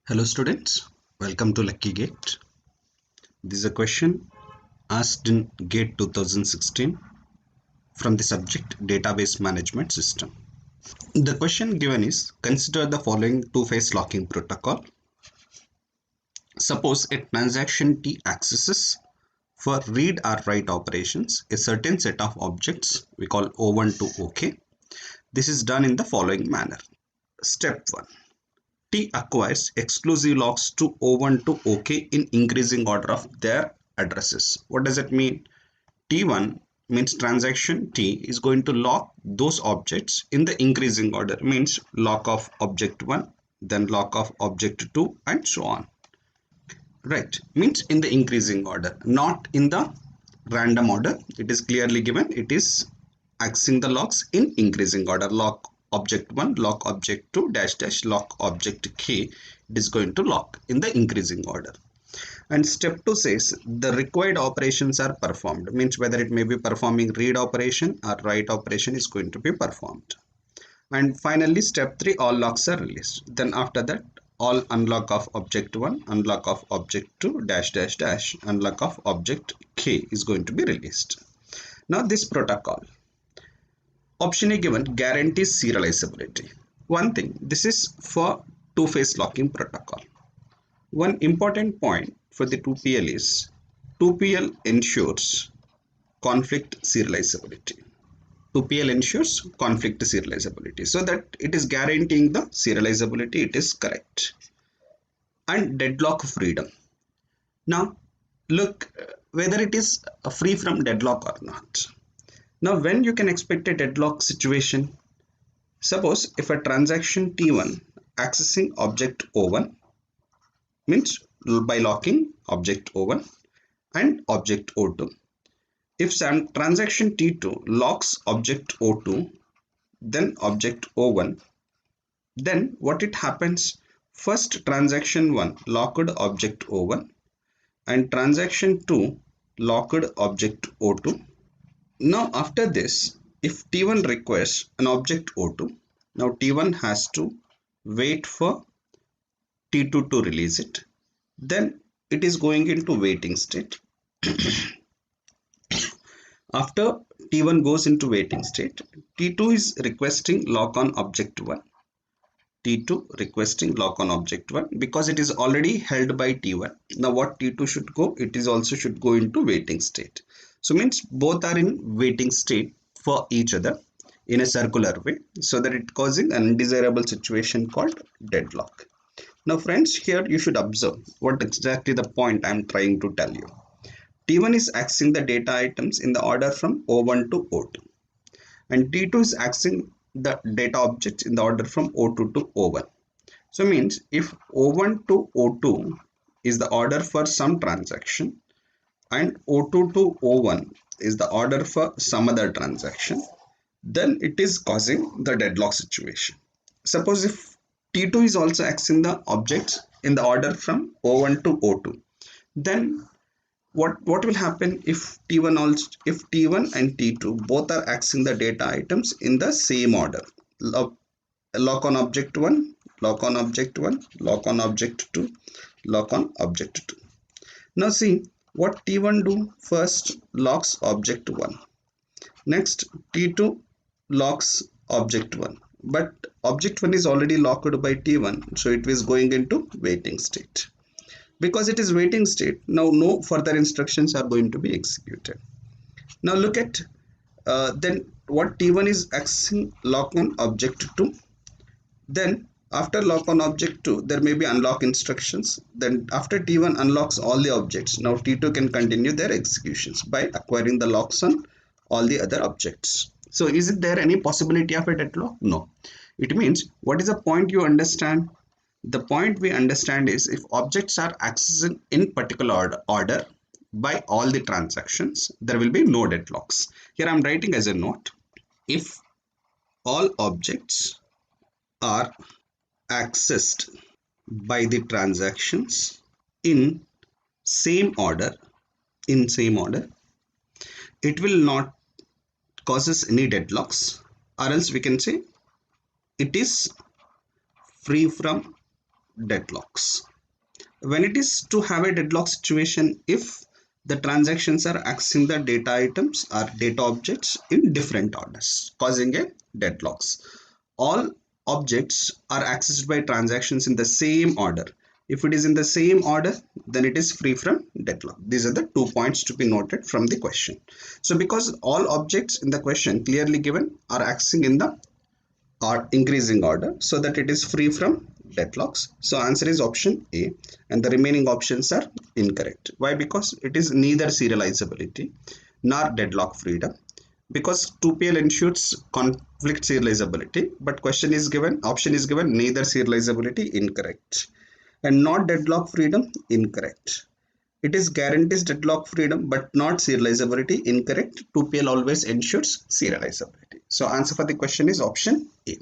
Hello students, welcome to Lucky Gate. This is a question asked in GATE 2016 from the subject Database Management System. The question given is, consider the following two-phase locking protocol. Suppose a transaction T accesses for read or write operations a certain set of objects we call O1 to OK. This is done in the following manner. Step 1. T acquires exclusive locks to O1 to OK in increasing order of their addresses. What does it mean? T1 means transaction T is going to lock those objects in the increasing order, means lock of object 1, then lock of object 2 and so on. Right, means in the increasing order, not in the random order. It is clearly given. It is accessing the locks in increasing order. Lock object 1, lock object 2, dash dash lock object k. It is going to lock in the increasing order. And step 2 says the required operations are performed, means whether it may be performing read operation or write operation is going to be performed. And finally step 3, all locks are released. Then after that, all unlock of object 1, unlock of object 2, dash dash dash, unlock of object k is going to be released. Now this protocol, option A given, guarantees serializability. One thing, this is for two-phase locking protocol. One important point for the 2PL is 2PL ensures conflict serializability. 2PL ensures conflict serializability, so that it is guaranteeing the serializability, it is correct. And deadlock freedom. Now look whether it is free from deadlock or not. Now when you can expect a deadlock situation? Suppose if a transaction T1 accessing object O1, means by locking object O1 and object O2. If some transaction T2 locks object O2, then object O1, then what it happens? First transaction 1 locked object O1 and transaction 2 locked object O2. Now after this, if T1 requests an object O2, now T1 has to wait for T2 to release it. Then it is going into waiting state. After T1 goes into waiting state, T2 is requesting lock on object 1. T2 requesting lock on object 1 because it is already held by T1. Now what T2 should go? It is also should go into waiting state. So means both are in waiting state for each other in a circular way, so that it causing an undesirable situation called deadlock. Now friends, here you should observe what exactly the point I am trying to tell you. T1 is accessing the data items in the order from O1 to O2, and T2 is accessing the data objects in the order from O2 to O1. So means if O1 to O2 is the order for some transaction and O2 to O1 is the order for some other transaction, then it is causing the deadlock situation. Suppose if T2 is also accessing the objects in the order from O1 to O2, then what will happen if T1 and T2 both are accessing the data items in the same order? Lock on object 1, lock on object 1, lock on object 2, lock on object 2. Now see what T1 do. First locks object 1, next T2 locks object 1, but object 1 is already locked by T1, so it is going into waiting state. Because it is waiting state, now no further instructions are going to be executed. Now look at then what T1 is accessing lock on object 2. Then after lock on object 2, there may be unlock instructions. Then after T1 unlocks all the objects, now T2 can continue their executions by acquiring the locks on all the other objects. So is it there any possibility of a deadlock? No. It means, what is the point you understand? The point we understand is if objects are accessed in particular order by all the transactions, there will be no deadlocks. Here I am writing as a note, if all objects are accessed by the transactions in same order, it will not causes any deadlocks, or else we can say it is free from deadlocks. When it is to have a deadlock situation, if the transactions are accessing the data items or data objects in different orders, causing a deadlocks. All objects are accessed by transactions in the same order. If it is in the same order, then it is free from deadlock. These are the 2 points to be noted from the question. So because all objects in the question clearly given are accessing in the or increasing order, so that it is free from deadlocks. So answer is option A, and the remaining options are incorrect. Why? Because it is neither serializability nor deadlock freedom, because 2PL ensures conflict serializability, but question is given, option is given neither serializability, incorrect, and not deadlock freedom, incorrect. It is guarantees deadlock freedom but not serializability, incorrect. 2PL always ensures serializability. So answer for the question is option A.